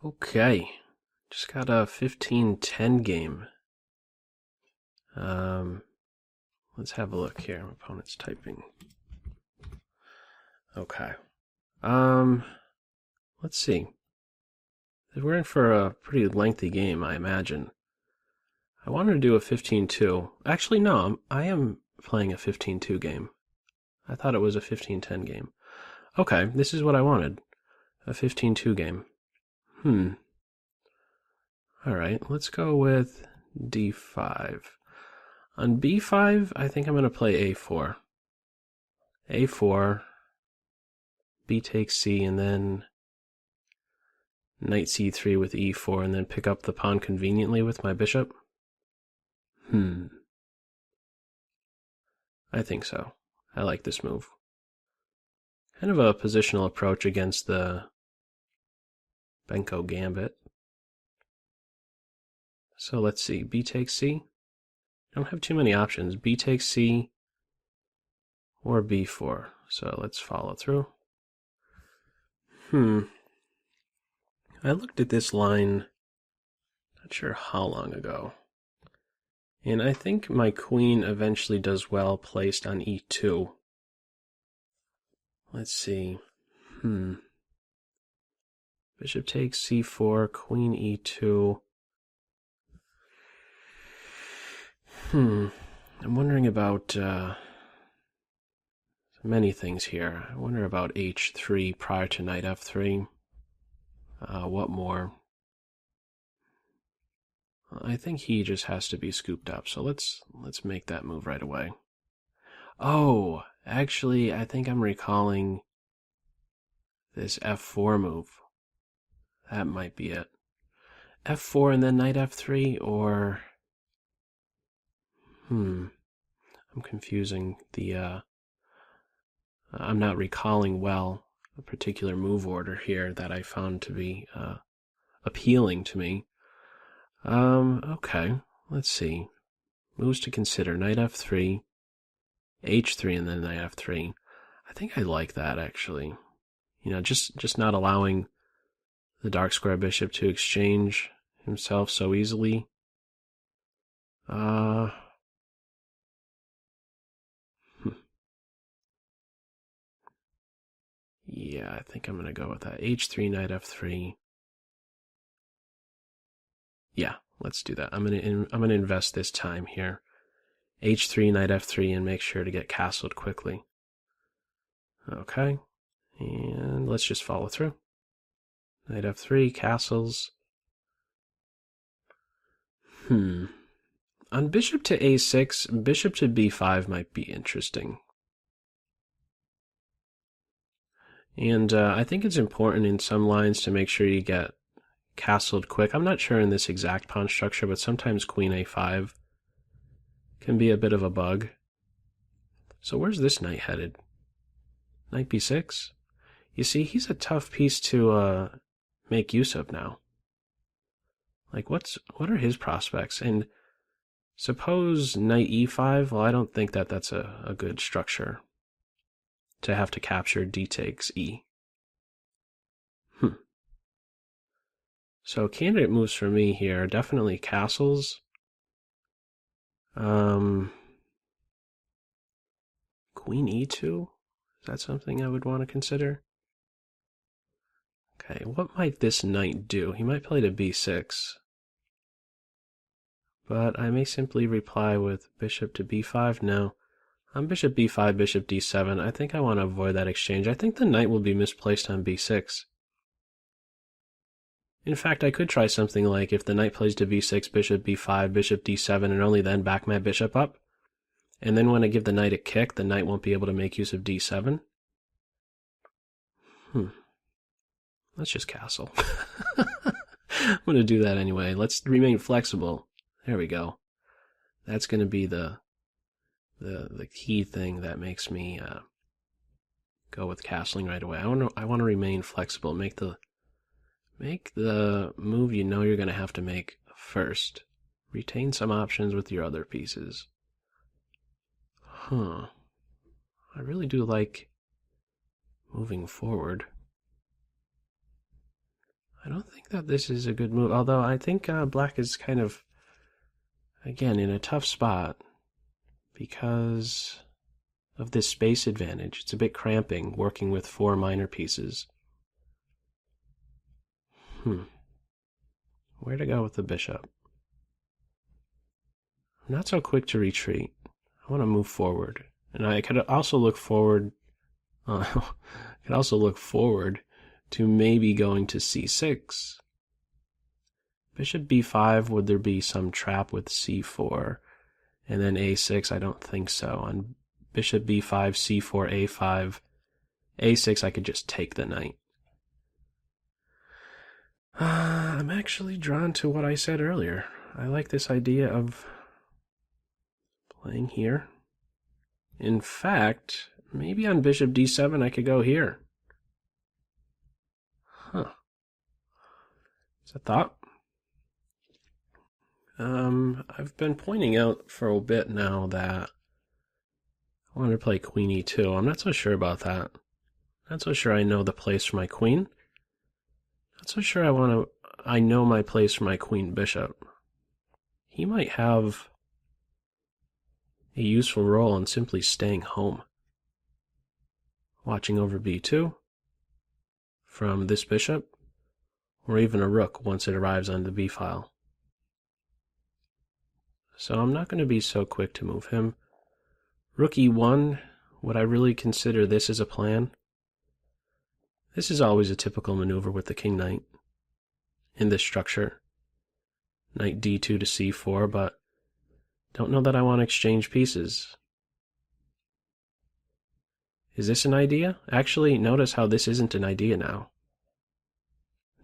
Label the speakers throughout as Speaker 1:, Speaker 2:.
Speaker 1: Okay, just got a 15-10 game. Let's have a look here. My opponent's typing. Okay. Let's see. We're in for a pretty lengthy game, I imagine. I wanted to do a 15-2. Actually, no, I am playing a 15-2 game. I thought it was a 15-10 game. Okay, this is what I wanted. A 15-2 game. Alright, let's go with d5. On b5, I think I'm going to play a4. a4, b takes c, and then knight c3 with e4, and then pick up the pawn conveniently with my bishop. I think so. I like this move. Kind of a positional approach against the Benko Gambit. So let's see, b takes c. I don't have too many options. B takes c or b4. So let's follow through. I looked at this line, not sure how long ago. And I think my queen eventually does well placed on e2. Let's see. Bishop takes c4, queen e2. I'm wondering about many things here. I wonder about h3 prior to knight f3. What more? I think he just has to be scooped up, so let's make that move right away. Oh, actually, I think I'm recalling this f4 move. That might be it. f4 and then knight f3, or... I'm confusing the... I'm not recalling well a particular move order here that I found to be appealing to me. Okay, let's see. Moves to consider. Knight f3, h3, and then knight f3. I think I like that, actually. You know, just not allowing the dark square bishop to exchange himself so easily. Yeah, I think I'm going to go with that. h3, knight f3. Yeah, let's do that. I'm gonna invest this time here. h3, knight f3, and make sure to get castled quickly. Okay, and let's just follow through. Knight f3, castles. On bishop to a6, bishop to b5 might be interesting. And I think it's important in some lines to make sure you get castled quick. I'm not sure in this exact pawn structure, but sometimes queen a5 can be a bit of a bug. So where's this knight headed? Knight b6? You see, he's a tough piece to make use of now. Like, what are his prospects? And suppose knight e5? Well, I don't think that's a good structure to have to capture d takes e. So candidate moves for me here, definitely castles. Queen e2? Is that something I would want to consider? Okay, what might this knight do? He might play to b6. But I may simply reply with bishop to b5. No. On bishop b5, bishop d7, I think I want to avoid that exchange. I think the knight will be misplaced on b6. In fact, I could try something like if the knight plays to b6, bishop b5, bishop d7, and only then back my bishop up. And then when I give the knight a kick, the knight won't be able to make use of d7. Let's just castle. I'm going to do that anyway. Let's remain flexible. There we go. That's going to be the key thing that makes me go with castling right away. I want to remain flexible. Make the move you know you're going to have to make first. Retain some options with your other pieces. I really do like moving forward. I don't think that this is a good move, although I think black is kind of, again, in a tough spot because of this space advantage. It's a bit cramping working with 4 minor pieces. Where to go with the bishop? I'm not so quick to retreat. I want to move forward. And I could also look forward to maybe going to c6. Bishop b5, would there be some trap with c4? And then a6, I don't think so. On bishop b5, c4, a5, a6, I could just take the knight. I'm actually drawn to what I said earlier. I like this idea of playing here. In fact, maybe on bishop d7 I could go here. It's a thought. I've been pointing out for a bit now that I wanted to play queen e2. I'm not so sure about that. Not so sure I know the place for my queen. Not so sure I know my place for my queen bishop. He might have a useful role in simply staying home. Watching over b2 from this bishop, or even a rook once it arrives on the b file. So I'm not going to be so quick to move him. Rook e1, would I really consider this as a plan? This is always a typical maneuver with the king-knight in this structure. Knight d2 to c4, but don't know that I want to exchange pieces. Is this an idea? Actually, notice how this isn't an idea now.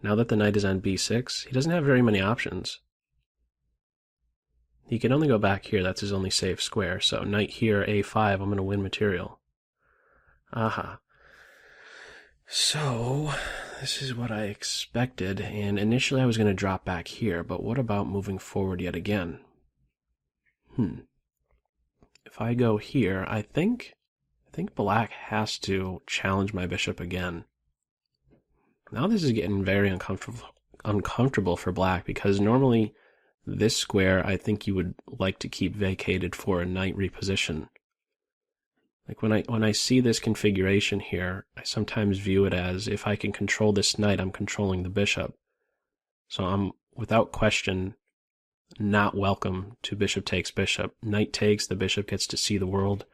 Speaker 1: Now that the knight is on b6, he doesn't have very many options. He can only go back here, that's his only safe square, so knight here, a5, I'm going to win material. Aha. So, this is what I expected, and initially I was going to drop back here, but what about moving forward yet again? If I go here, I think black has to challenge my bishop again. Now this is getting very uncomfortable for black, because normally this square I think you would like to keep vacated for a knight reposition. Like when I see this configuration here, I sometimes view it as if I can control this knight, I'm controlling the bishop. So I'm, without question, not welcome to bishop takes bishop. Knight takes, the bishop gets to see the world.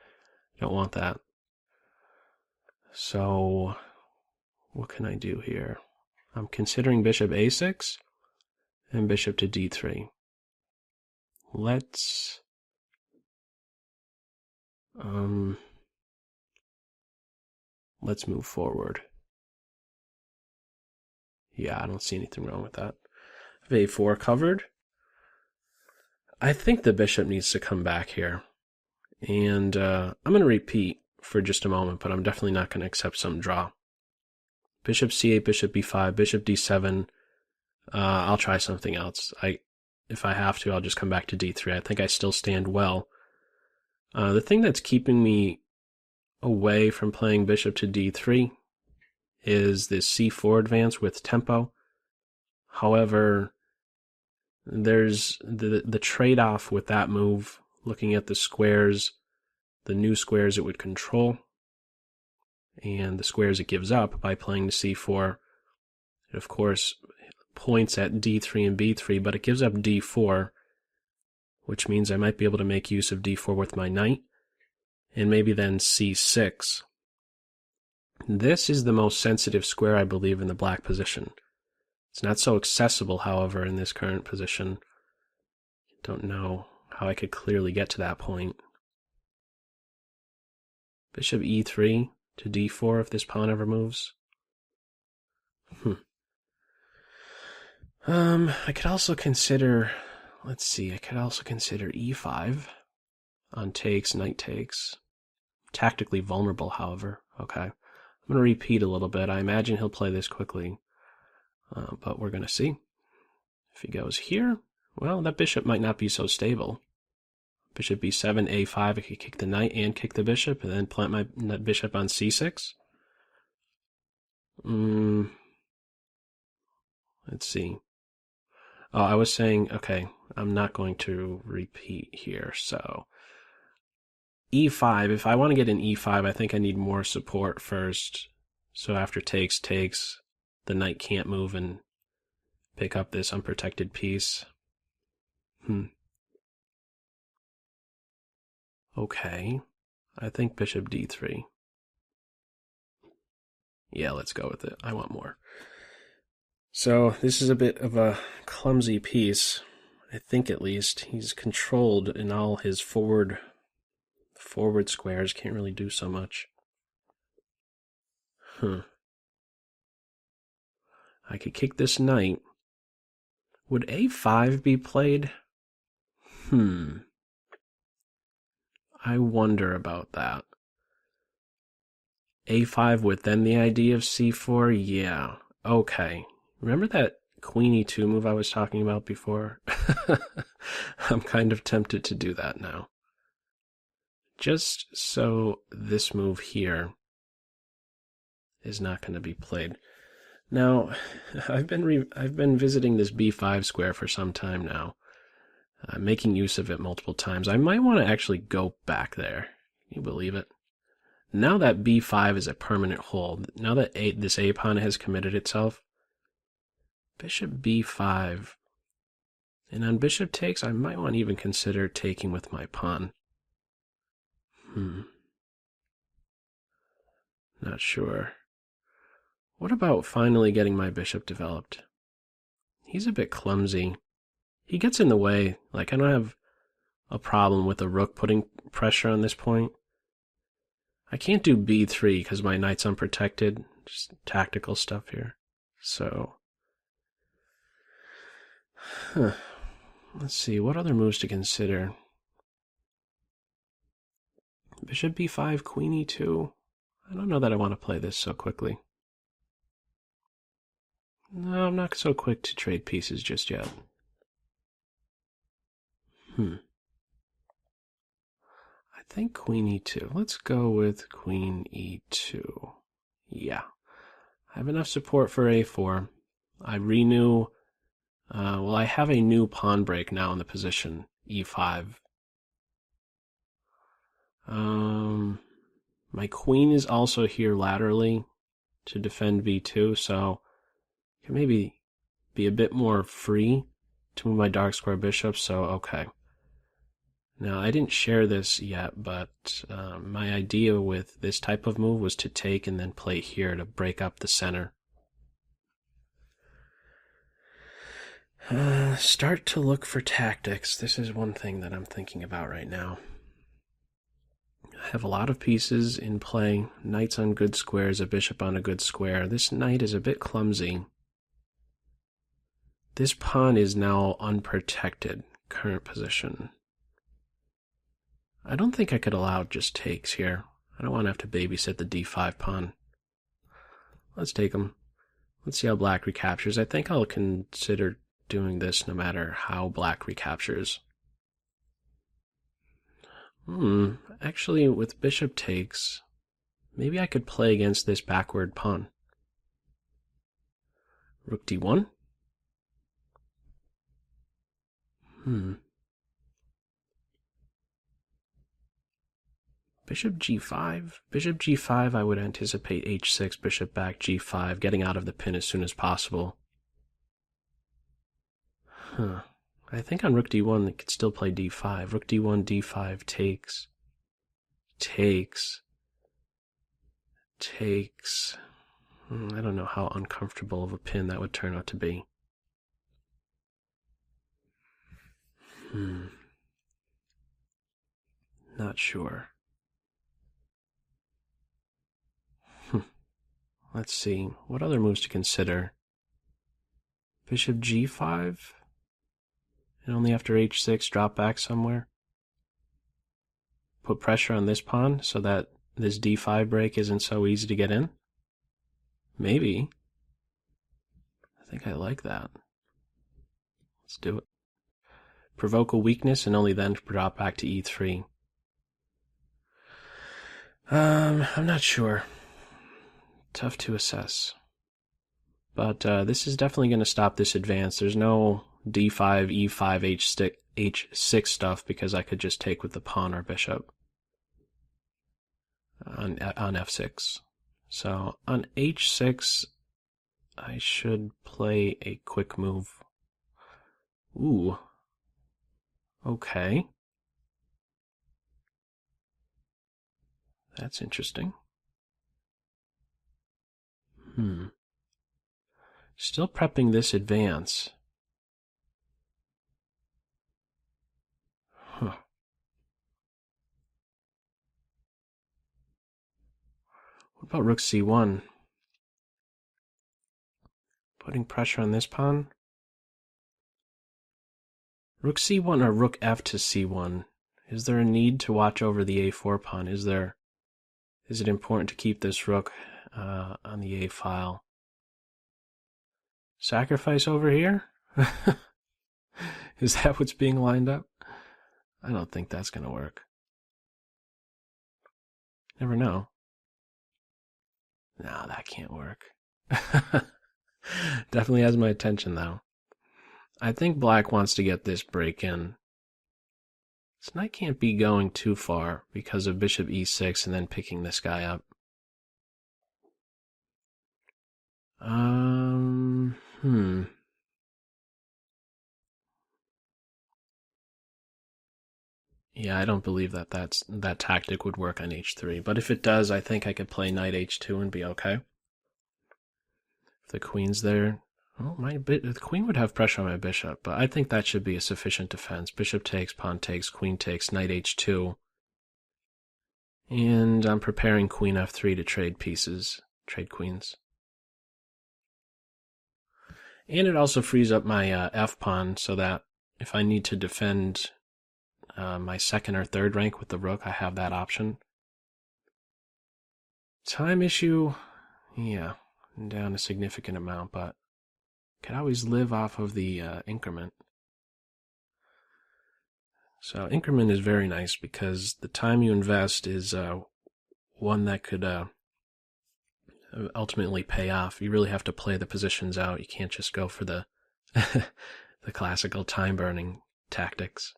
Speaker 1: Don't want that. So what can I do here? I'm considering bishop a6 and bishop to d3. Let's move forward. Yeah, I don't see anything wrong with that. a4 covered. I think the bishop needs to come back here. And I'm going to repeat for just a moment, but I'm definitely not going to accept some draw. Bishop c8, bishop b5, bishop d7. I'll try something else. If I have to, I'll just come back to d3. I think I still stand well. The thing that's keeping me away from playing bishop to d3 is this c4 advance with tempo. However, there's the trade-off with that move, looking at the squares, the new squares it would control, and the squares it gives up by playing the c4. It, of course, points at d3 and b3, but it gives up d4, which means I might be able to make use of d4 with my knight, and maybe then c6. This is the most sensitive square, I believe, in the black position. It's not so accessible, however, in this current position. Don't know how I could clearly get to that point. Bishop e3 to d4 if this pawn ever moves. I could also consider, let's see, I could also consider e5 on takes, knight takes. Tactically vulnerable, however. Okay. I'm going to repeat a little bit. I imagine he'll play this quickly, but we're going to see. If he goes here, well, that bishop might not be so stable. Bishop b7, a5, I could kick the knight and kick the bishop, and then plant my bishop on c6. Let's see. Oh, I was saying, okay, I'm not going to repeat here. So e5, if I want to get an e5, I think I need more support first. So after takes, the knight can't move and pick up this unprotected piece. Okay, I think bishop d3. Yeah, let's go with it. I want more. So this is a bit of a clumsy piece, I think at least. He's controlled in all his forward squares, can't really do so much. I could kick this knight. Would a5 be played? I wonder about that. a5 with then the idea of c4? Yeah. Okay. Remember that queen e2 move I was talking about before? I'm kind of tempted to do that now. Just so this move here is not going to be played. Now, I've been visiting this b5 square for some time now, making use of it multiple times. I might want to actually go back there. Can you believe it? Now that b5 is a permanent hold, now that this a pawn has committed itself, bishop b5, and on bishop takes, I might want to even consider taking with my pawn. Not sure. What about finally getting my bishop developed? He's a bit clumsy. He gets in the way. Like, I don't have a problem with the rook putting pressure on this point. I can't do b3 because my knight's unprotected. Just tactical stuff here. So, let's see, what other moves to consider? Bishop b5, queen e2. I don't know that I want to play this so quickly. No, I'm not so quick to trade pieces just yet. I think queen e2. Let's go with queen e2. Yeah. I have enough support for a4. I renew... well, I have a new pawn break now in the position, e5. My queen is also here laterally to defend b2, so I can maybe be a bit more free to move my dark square bishop, so okay. Now, I didn't share this yet, but my idea with this type of move was to take and then play here to break up the center. Start to look for tactics. This is one thing that I'm thinking about right now. I have a lot of pieces in play. Knights on good squares, a bishop on a good square. This knight is a bit clumsy. This pawn is now unprotected, current position. I don't think I could allow just takes here. I don't want to have to babysit the d5 pawn. Let's take him. Let's see how black recaptures. I think I'll consider doing this no matter how black recaptures. Actually, with bishop takes, maybe I could play against this backward pawn. Rook d1? Bishop g5? Bishop g5, I would anticipate h6, bishop back, g5, getting out of the pin as soon as possible. I think on rook d1, it could still play d5. Rook d1, d5, takes. Takes. Takes. I don't know how uncomfortable of a pin that would turn out to be. Not sure. Let's see. What other moves to consider? Bishop g5? And only after h6 drop back somewhere? Put pressure on this pawn so that this d5 break isn't so easy to get in? Maybe. I think I like that. Let's do it. Provoke a weakness and only then drop back to e3. I'm not sure. Tough to assess. But this is definitely going to stop this advance. There's no d5, e5, h6 stuff because I could just take with the pawn or bishop on f6. So on h6, I should play a quick move. Ooh. Okay. That's interesting. Still prepping this advance. Huh. What about rook c1? Putting pressure on this pawn? Rook c1 or rook f to c1? Is there a need to watch over the a4 pawn? Is it important to keep this rook on the a file? Sacrifice over here? Is that what's being lined up? I don't think that's going to work. Never know. No, that can't work. Definitely has my attention, though. I think black wants to get this break in. This knight can't be going too far because of bishop e6 and then picking this guy up. Yeah, I don't believe that tactic would work on h3. But if it does, I think I could play knight h2 and be okay. If the queen's there, well, the queen would have pressure on my bishop, but I think that should be a sufficient defense. Bishop takes, pawn takes, queen takes, knight h2. And I'm preparing queen f3 to trade pieces, trade queens. And it also frees up my f pawn so that if I need to defend my second or third rank with the rook, I have that option. Time issue, yeah, down a significant amount, but could always live off of the increment. So increment is very nice because the time you invest is one that could ultimately pay off. You really have to play the positions out. You can't just go for the the classical time burning tactics.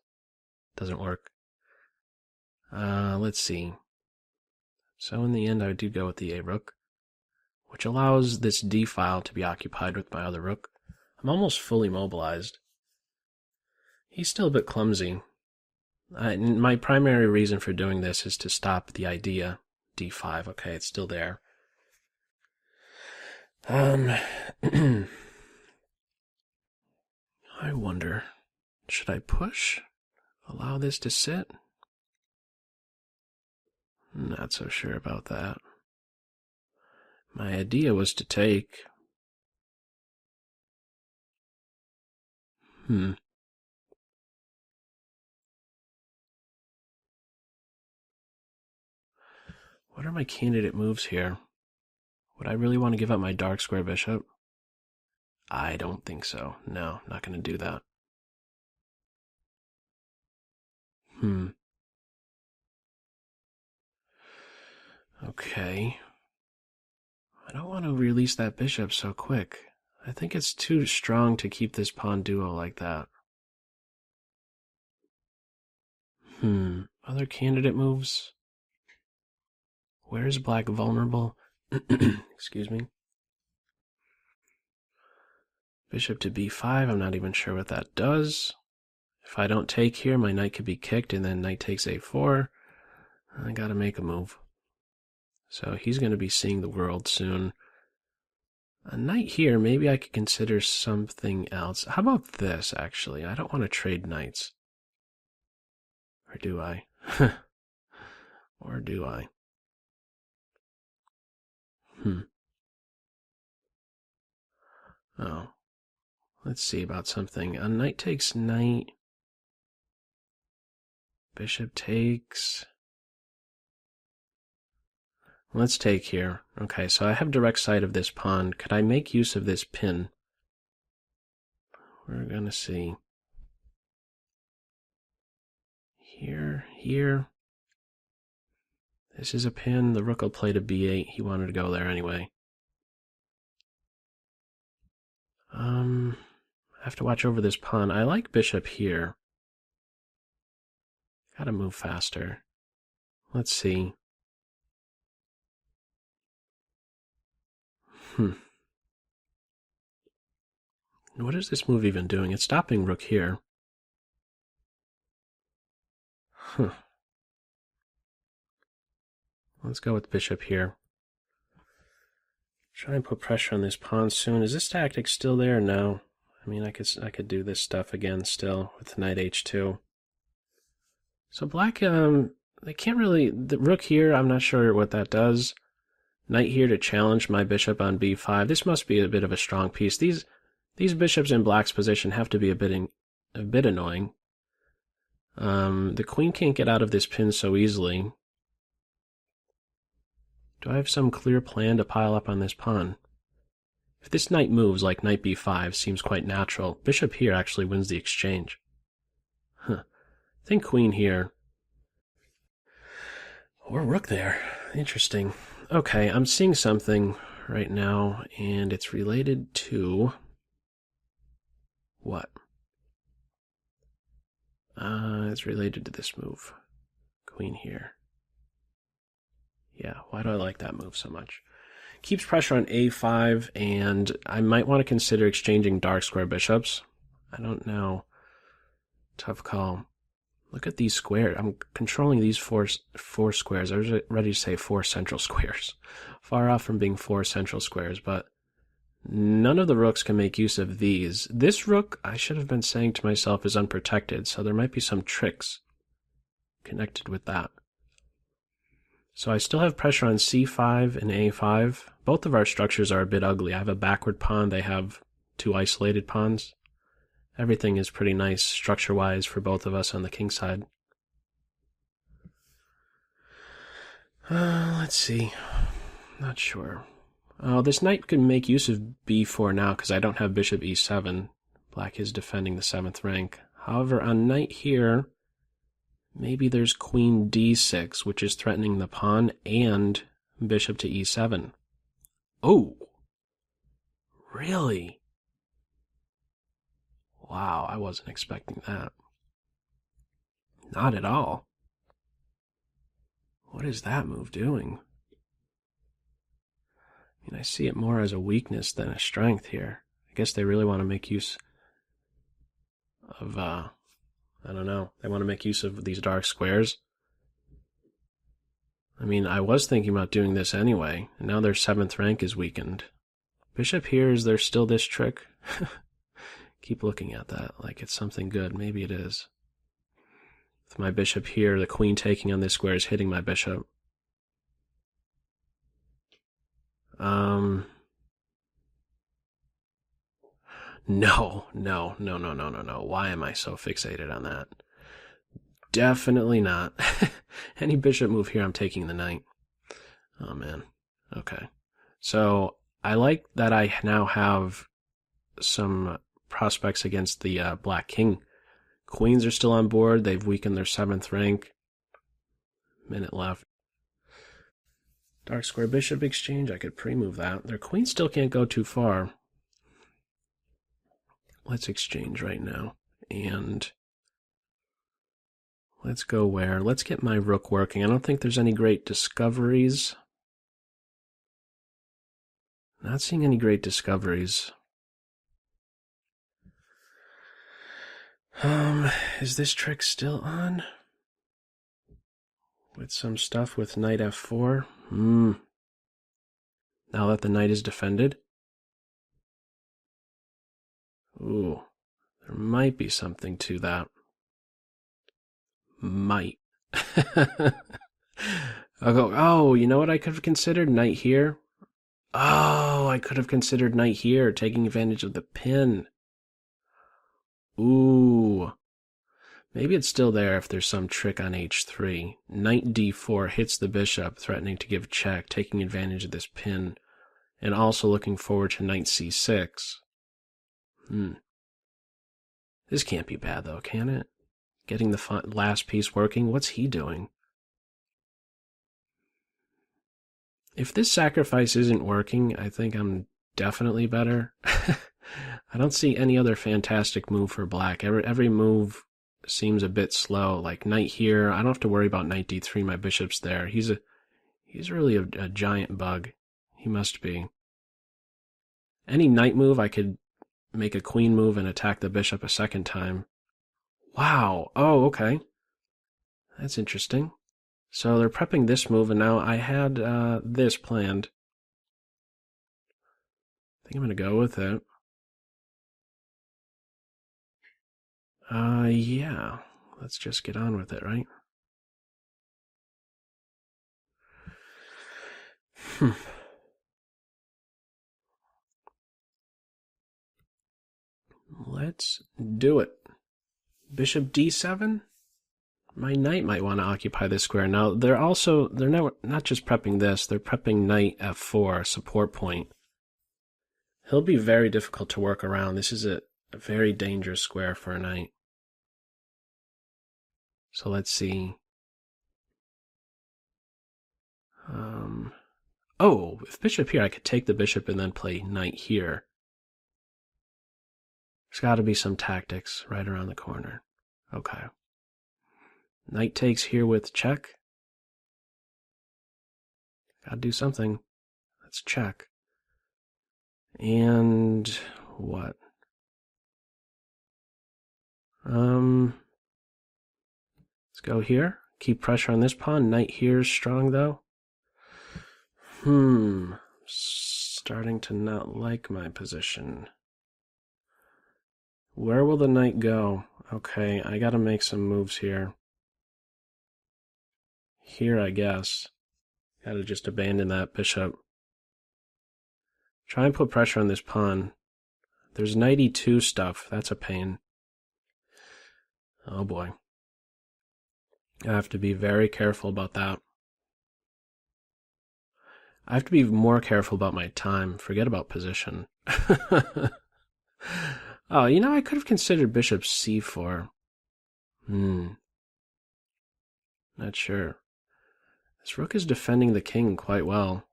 Speaker 1: Doesn't work. Let's see. So in the end, I do go with the a rook, which allows this d file to be occupied with my other rook. I'm almost fully mobilized. He's still a bit clumsy. My primary reason for doing this is to stop the idea d5. Okay, it's still there. I wonder, should I push? Allow this to sit? Not so sure about that. My idea was to take. What are my candidate moves here? Would I really want to give up my dark square bishop? I don't think so. No, not going to do that. Okay. I don't want to release that bishop so quick. I think it's too strong to keep this pawn duo like that. Other candidate moves? Where is black vulnerable? Excuse me. Bishop to b5, I'm not even sure what that does. If I don't take here, my knight could be kicked, and then knight takes a4. I gotta make a move. So he's going to be seeing the world soon. A knight here, maybe I could consider something else. How about this, actually? I don't want to trade knights. Or do I? Or do I? Oh. Let's see about something. A knight takes knight. Bishop takes. Let's take here. Okay, so I have direct sight of this pawn. Could I make use of this pin? We're gonna see. Here. This is a pin. The rook will play to b8. He wanted to go there anyway. I have to watch over this pawn. I like bishop here. Gotta move faster. Let's see. What is this move even doing? It's stopping rook here. Let's go with bishop here. Try and put pressure on this pawn soon. Is this tactic still there? No. I mean, I could do this stuff again still with knight h2. So black, they can't really... The rook here, I'm not sure what that does. Knight here to challenge my bishop on b5. This must be a bit of a strong piece. These bishops in black's position have to be a bit annoying. The queen can't get out of this pin so easily. Do I have some clear plan to pile up on this pawn? If this knight moves like knight b5, seems quite natural. Bishop here actually wins the exchange. I think queen here. Or rook there. Interesting. Okay, I'm seeing something right now, and it's related to... what? It's related to this move. Queen here. Yeah, why do I like that move so much? Keeps pressure on a5, and I might want to consider exchanging dark square bishops. I don't know. Tough call. Look at these squares. I'm controlling these four squares. I was ready to say 4 central squares. Far off from being 4 central squares, but none of the rooks can make use of these. This rook, I should have been saying to myself, is unprotected, so there might be some tricks connected with that. So I still have pressure on c5 and a5. Both of our structures are a bit ugly. I have a backward pawn. They have 2 isolated pawns. Everything is pretty nice structure-wise for both of us on the king side. Let's see. Not sure. Oh, this knight can make use of b4 now because I don't have bishop e7. Black is defending the 7th rank. However, on knight here, maybe there's queen d6, which is threatening the pawn, and bishop to e7. Oh! Really? Wow, I wasn't expecting that. Not at all. What is that move doing? I mean, I see it more as a weakness than a strength here. I guess they really want to make use of, I don't know, they want to make use of these dark squares. I mean, I was thinking about doing this anyway, and now their 7th rank is weakened. Bishop here, is there still this trick? Keep looking at that like it's something good. Maybe it is. With my bishop here, the queen taking on this square is hitting my bishop. No. Why am I so fixated on that? Definitely not. Any bishop move here, I'm taking the knight. Oh, man. Okay. So, I like that I now have some prospects against the black king. Queens are still on board. They've weakened their 7th rank. Minute left. Dark square bishop exchange. I could pre-move that. Their queen still can't go too far. Let's exchange right now. And let's go where? Let's get my rook working. I don't think there's any great discoveries. Not seeing any great discoveries. Is this trick still on? With some stuff with knight f4? Now that the knight is defended? Ooh, there might be something to that. Might. I'll go, oh, you know what I could have considered? Knight here? Oh, I could have considered knight here, taking advantage of the pin. Ooh. Maybe it's still there if there's some trick on h3. Knight d4 hits the bishop, threatening to give check, taking advantage of this pin, and also looking forward to knight c6. This can't be bad, though, can it? Getting the last piece working? What's he doing? If this sacrifice isn't working, I think I'm definitely better. I don't see any other fantastic move for black. Every move seems a bit slow. Like knight here, I don't have to worry about knight d3. My bishop's there. He's really a giant bug. He must be. Any knight move, I could make a queen move and attack the bishop a second time. Wow. Oh, okay. That's interesting. So they're prepping this move, and now I had this planned. I think I'm going to go with it. Yeah. Let's just get on with it, right? Let's do it. Bishop d7? My knight might want to occupy this square. Now, they're not just prepping this, they're prepping knight f4, support point. He'll be very difficult to work around. This is a very dangerous square for a knight. So let's see. Oh, if bishop here, I could take the bishop and then play knight here. There's got to be some tactics right around the corner. Okay. Knight takes here with check. Gotta do something. Let's check. And what? Let's go here. Keep pressure on this pawn. Knight here is strong though. Starting to not like my position. Where will the knight go? Okay, I gotta make some moves here. Here, I guess. Gotta just abandon that bishop. Try and put pressure on this pawn. There's knight e2 stuff. That's a pain. Oh boy. I have to be very careful about that. I have to be more careful about my time. Forget about position. Oh, I could have considered bishop c4. Not sure. This rook is defending the king quite well.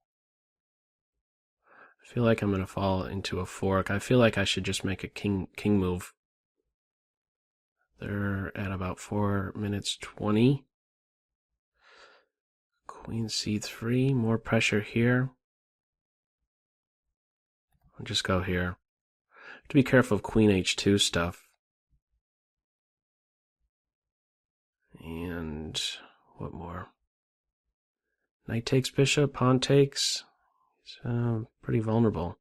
Speaker 1: I feel like I'm going to fall into a fork. I feel like I should just make a king move. They're at about 4 minutes 20. Queen c3, more pressure here. I'll just go here. Have to be careful of queen h2 stuff. And what more? Knight takes bishop, pawn takes. It's pretty vulnerable.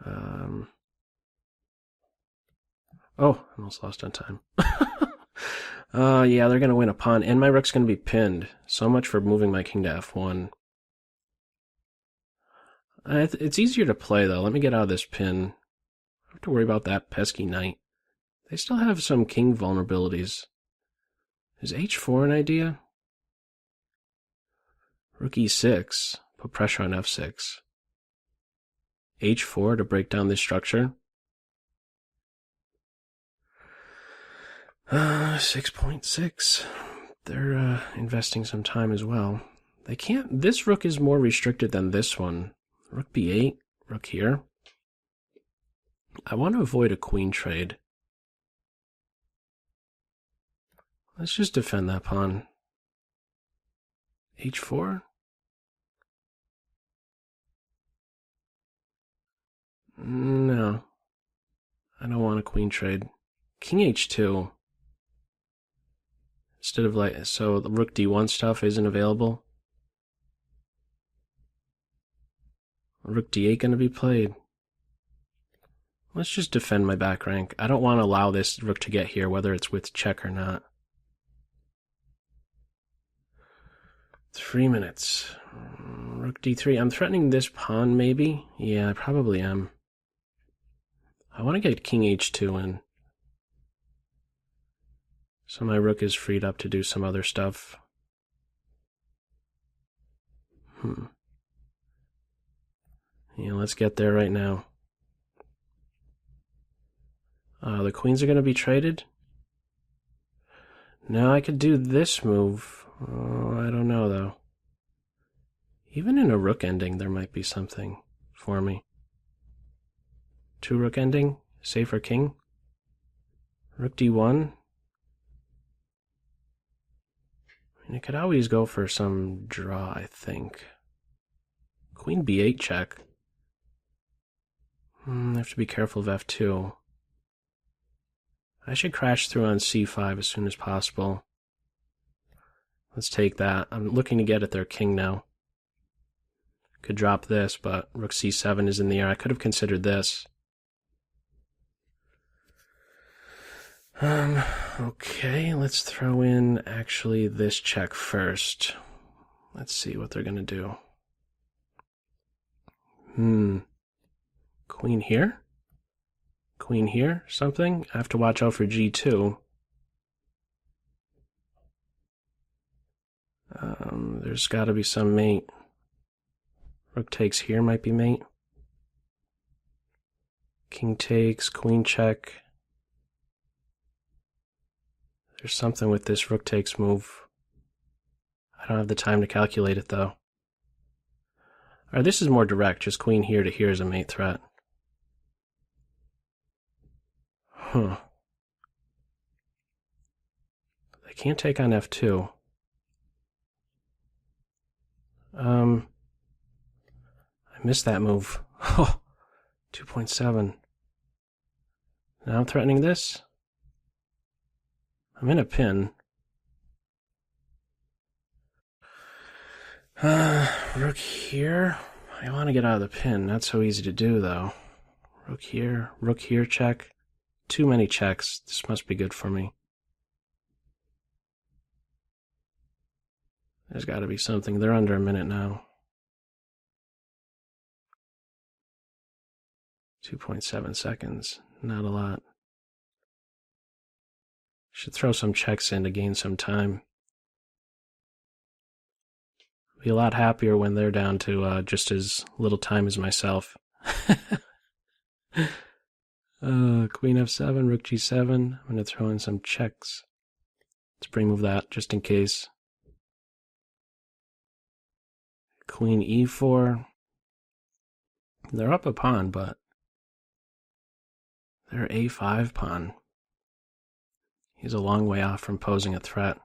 Speaker 1: Oh, I almost lost on time. Yeah, they're going to win a pawn, and my rook's going to be pinned. So much for moving my king to f1. It's easier to play, though. Let me get out of this pin. I don't have to worry about that pesky knight. They still have some king vulnerabilities. Is h4 an idea? Rook e6. Put pressure on f6. h4 to break down this structure. 6.6. They're investing some time as well. They can't. This rook is more restricted than this one. Rook b8, rook here. I want to avoid a queen trade. Let's just defend that pawn. h4. No. I don't want a queen trade. King h2. Instead of so the rook d1 stuff isn't available. Rook d8 going to be played. Let's just defend my back rank. I don't want to allow this rook to get here, whether it's with check or not. 3 minutes. Rook d3. I'm threatening this pawn, maybe? Yeah, I probably am. I want to get king h2 in. So my rook is freed up to do some other stuff. Yeah, let's get there right now. The queens are going to be traded. Now I could do this move. Oh, I don't know, though. Even in a rook ending, there might be something for me. Two rook ending, safer king. Rook d1. And it could always go for some draw, I think. Queen b8 check. I have to be careful of f2. I should crash through on c5 as soon as possible. Let's take that. I'm looking to get at their king now. Could drop this, but rook c7 is in the air. I could have considered this. Okay, let's throw in actually this check first. Let's see what they're going to do. Queen here? Queen here? Something? I have to watch out for g2. There's got to be some mate. Rook takes here might be mate. King takes, queen check. There's something with this rook takes move. I don't have the time to calculate it though. Alright, this is more direct, just queen here to here is a mate threat. They can't take on f2. I missed that move. 2.7. Now I'm threatening this. I'm in a pin. Rook here. I want to get out of the pin. Not so easy to do, though. Rook here check. Too many checks. This must be good for me. There's got to be something. They're under a minute now. 2.7 seconds. Not a lot. Should throw some checks in to gain some time. Be a lot happier when they're down to just as little time as myself. Queen f7, rook g7. I'm going to throw in some checks. Let's pre-move that just in case. Queen e4. They're up a pawn, but their a5 pawn. He's a long way off from posing a threat.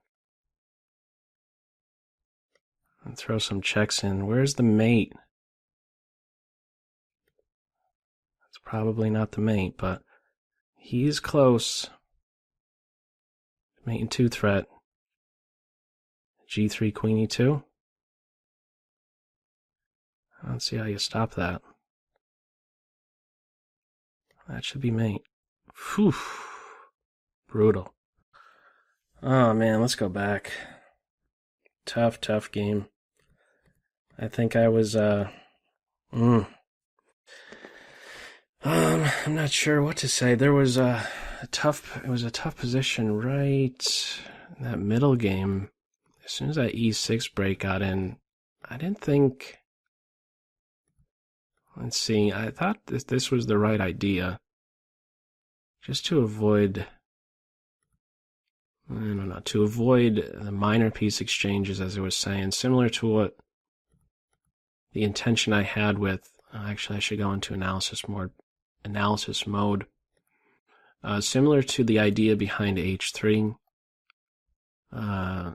Speaker 1: And throw some checks in. Where's the mate? It's probably not the mate, but he's close. Mate and 2 threat. g3, queen e2. I don't see how you stop that. That should be mate. Whew. Brutal. Oh man, let's go back. Tough game. I think I was, I'm not sure what to say. There was it was a tough position right in that middle game. As soon as that e6 break got in, I didn't think, let's see, I thought this was the right idea. Just to avoid, I don't know, to avoid the minor piece exchanges, as I was saying, similar to what the intention I had with, actually I should go into analysis mode. Similar to the idea behind h3, I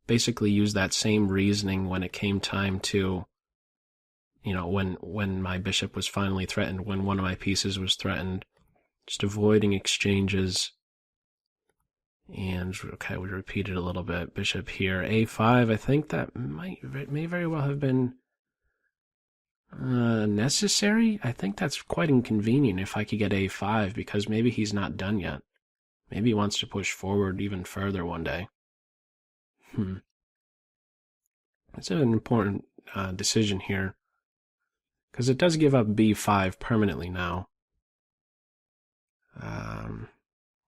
Speaker 1: basically used that same reasoning when it came time to, when my bishop was finally threatened, when one of my pieces was threatened, just avoiding exchanges. And okay, we repeated a little bit. Bishop here, a5. I think that may very well have been necessary. I think that's quite inconvenient if I could get a5, because maybe he's not done yet. Maybe he wants to push forward even further one day. It's an important decision here, because it does give up b5 permanently now.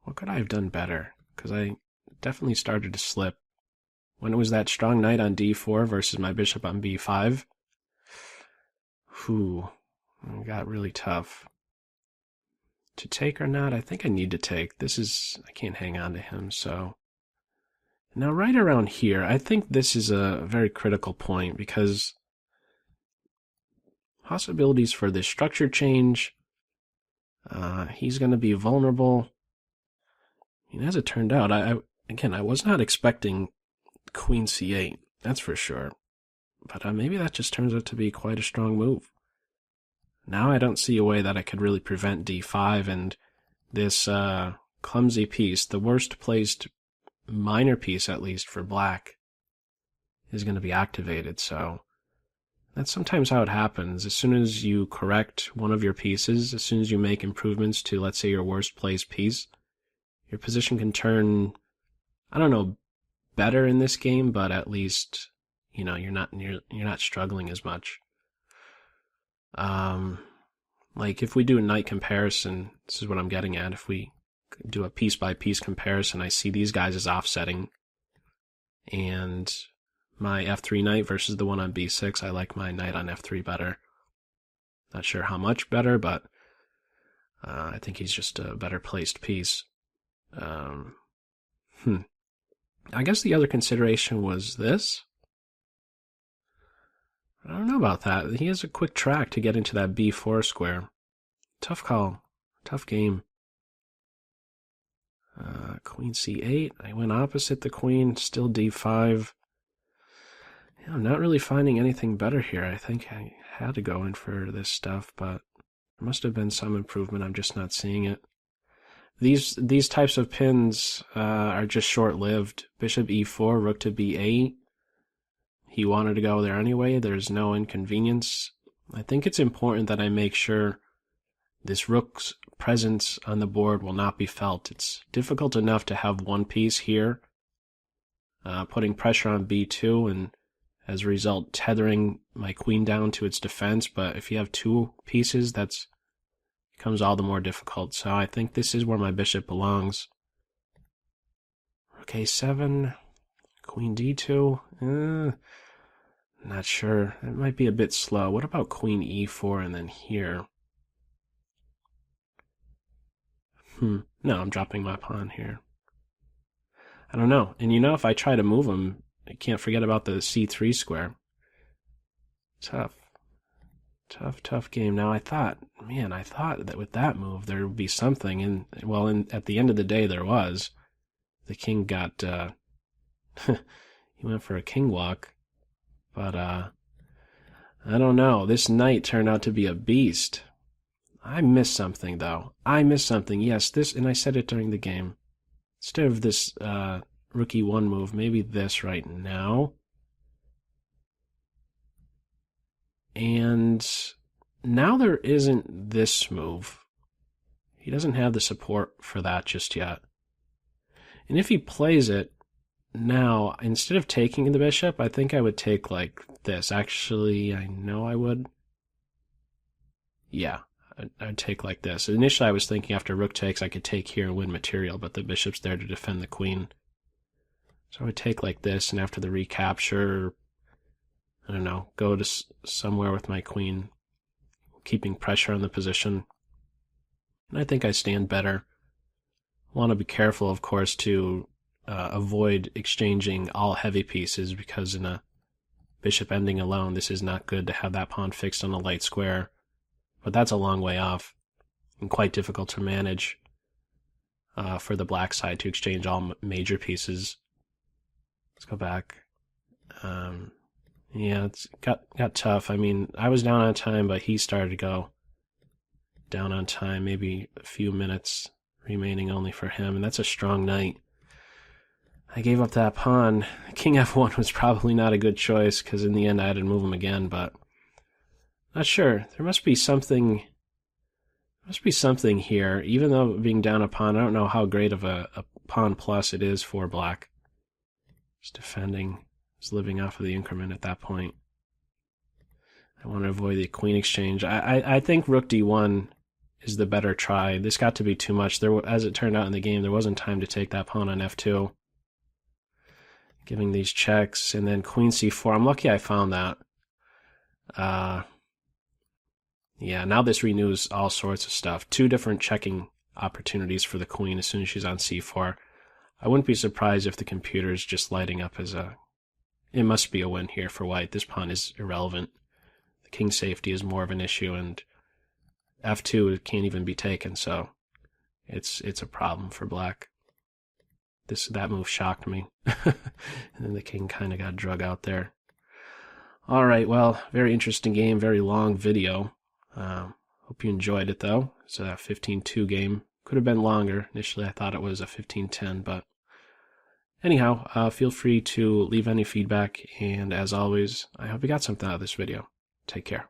Speaker 1: What could I have done better? Because I definitely started to slip. When it was that strong knight on d4 versus my bishop on b5, it got really tough. To take or not, I think I need to take. I can't hang on to him, so. Now right around here, I think this is a very critical point, because possibilities for this structure change. He's going to be vulnerable. As it turned out, I was not expecting Queen C8, that's for sure. But maybe that just turns out to be quite a strong move. Now I don't see a way that I could really prevent D5, and this clumsy piece, the worst placed minor piece at least for black, is going to be activated. So that's sometimes how it happens. As soon as you correct one of your pieces, as soon as you make improvements to, let's say, your worst placed piece, your position can turn, I don't know, better in this game, but at least, you're not struggling as much. Like if we do a knight comparison, this is what I'm getting at. If we do a piece by piece comparison, I see these guys as offsetting, and my f3 knight versus the one on b6, I like my knight on f3 better. Not sure how much better, but I think he's just a better placed piece. I guess the other consideration was this. I don't know about that. He has a quick track to get into that b4 square. Tough call. Tough game. Queen c8. I went opposite the queen. Still d5. Yeah, I'm not really finding anything better here. I think I had to go in for this stuff, but there must have been some improvement. I'm just not seeing it. These types of pins are just short-lived. Bishop e4, rook to b8. He wanted to go there anyway. There's no inconvenience. I think it's important that I make sure this rook's presence on the board will not be felt. It's difficult enough to have one piece here, putting pressure on b2, and as a result tethering my queen down to its defense. But if you have two pieces, that's becomes all the more difficult. So I think this is where my bishop belongs. Rook a7, queen d2. Not sure. It might be a bit slow. What about queen e4 and then here? No, I'm dropping my pawn here. I don't know. And if I try to move him, I can't forget about the c3 square. Tough. Tough game. Now I thought that with that move there would be something, and at the end of the day there was. The king got, he went for a king walk. But, I don't know. This knight turned out to be a beast. I missed something, though. Yes, this, and I said it during the game. Instead of this, rook e1 move, maybe this right now. And now there isn't this move. He doesn't have the support for that just yet. And if he plays it, now, instead of taking the bishop, I think I would take like this. Actually, I know I would. Yeah, I'd take like this. Initially, I was thinking after rook takes, I could take here and win material, but the bishop's there to defend the queen. So I would take like this, and after the recapture, I don't know, go to somewhere with my queen, keeping pressure on the position. And I think I stand better. I want to be careful, of course, to avoid exchanging all heavy pieces, because in a bishop ending alone, this is not good to have that pawn fixed on a light square. But that's a long way off, and quite difficult to manage for the black side to exchange all major pieces. Let's go back. Yeah, it's got tough. I mean, I was down on time, but he started to go down on time, maybe a few minutes remaining only for him, and that's a strong knight. I gave up that pawn. King f1 was probably not a good choice, because in the end I had to move him again, but not sure. There must be something here. Even though being down a pawn, I don't know how great of a pawn plus it is for black. Just defending. Just living off of the increment at that point. I want to avoid the queen exchange. I think rook d1 is the better try. This got to be too much. As it turned out in the game, there wasn't time to take that pawn on f2. Giving these checks, and then queen c4. I'm lucky I found that. Yeah, now this renews all sorts of stuff. 2 different checking opportunities for the queen as soon as she's on c4. I wouldn't be surprised if the computer is just lighting up as it must be a win here for white. This pawn is irrelevant. The king safety is more of an issue, and f2 can't even be taken, so it's a problem for black. That move shocked me. And then the king kind of got drug out there. All right, well, very interesting game, very long video. Hope you enjoyed it, though. It's a 15-2 game. Could have been longer. Initially, I thought it was a 15-10, but anyhow, feel free to leave any feedback, and as always, I hope you got something out of this video. Take care.